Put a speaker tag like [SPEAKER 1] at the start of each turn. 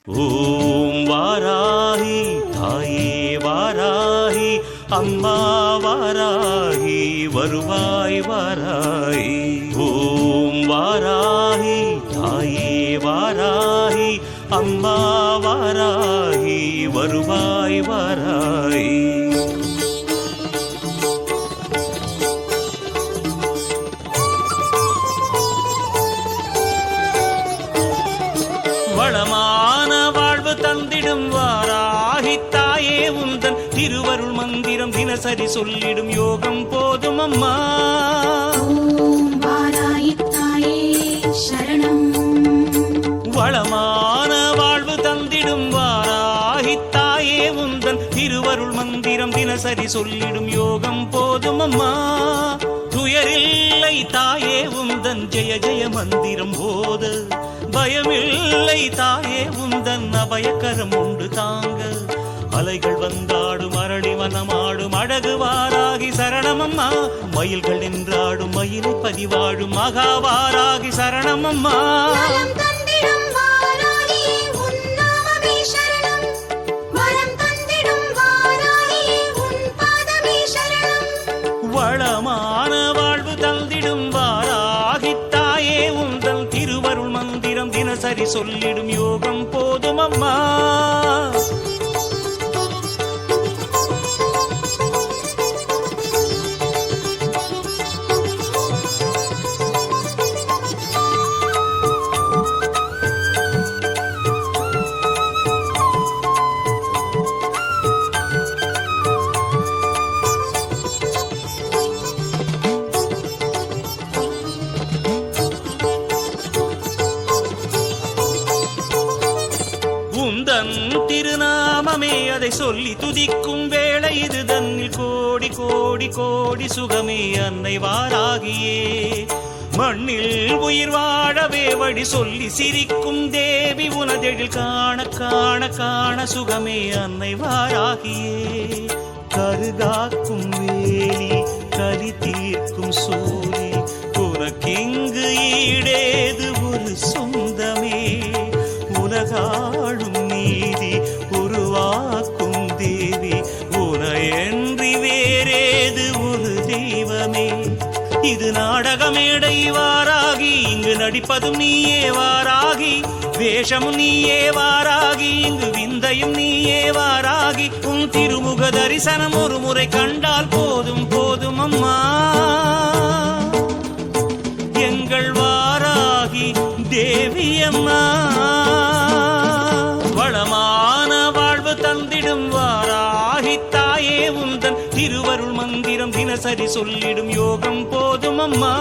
[SPEAKER 1] ஓம் வாராகி தாயே வாராகி அம்மா வாராகி வருவாய் வாராகி. ஓம் வாராகி தாயே வாராகி அம்மா வாராகி வருவாய் வாராகி. வளமான வாழ்வு தந்திடும் வாராகி தாயே உந்தன் திருவருள் மந்திரம் தினசரி சொல்லிடும் யோகம் போதும் அம்மா.
[SPEAKER 2] ஓம் வாராகி தாயே சரணம்.
[SPEAKER 1] வளமான வாழ்வு தந்திடும் வாராகி தாயே உந்தன் திருவருள் மந்திரம் தினசரி சொல்லிடும் யோகம் போதும் அம்மா. துயரில்லை தாயே உந்தன் ஜெய ஜெய மந்திரம் போத, பயமில்லை தாயே உந்தன் அபயக்கரம் உண்டு தாங்க. அலைகள் வந்தாடும் அரளி வனமாடும் அழகு வாராகி சரணமம்மா. மயில்கள் நின்றாடும் மயிலை பதிவாடும் மகாவாராகி சரணமம்மா.
[SPEAKER 2] நலம் தந்திடும் வாராகியே உன் நாமமே சரணம். வரம் தந்திடும் வாராகியே உன் பாதமே சரணம்.
[SPEAKER 1] வளமான வாழ்வு தந்திடும் வாராகி தாயே உந்தன் திருவருள் மந்திரம் தினசரி சொல்லிடும் யோகம் போதும் அம்மா. உந்தன் திருநாமமே அதை சொல்லி துதிக்கும் வேளை இது தன்னில் கோடி கோடி கோடி சுகமே அன்னை வாராகியே. மண்ணில் உயிர் வாழவே வழி சொல்லி சிரிக்கும் தேவி உனதெழில் காண காண காண சுகமே அன்னை வாராகியே. கருகாக்கும் வேலி கலி தீர்க்கும் சூரி உனக்கிங்கு ஈடேது ஒரு சொந்தமே. உலகாளும் நீதி உருவாக்கும் தேவி உனையன்றி வேறேது ஒரு தெய்வமே. இது நாடகமேடை வாராகி, இங்கு நடிப்பதும் நீயே வாராகி. வேஷமும் நீயே வாராகி, இங்கு விந்தையும் நீயே வாராகி. உன் திருமுக தரிசனம் ஒரு முறை கண்டால் போதும் போதும் அம்மா. எங்கள் வாராகி தேவி அம்மா. வளமான வாழ்வு தந்திடும் வாராகி தாயே உந்தன் திருவருள் மந்திரம் தினசரி சொல்லிடும் யோகம் போதும் அம்மா.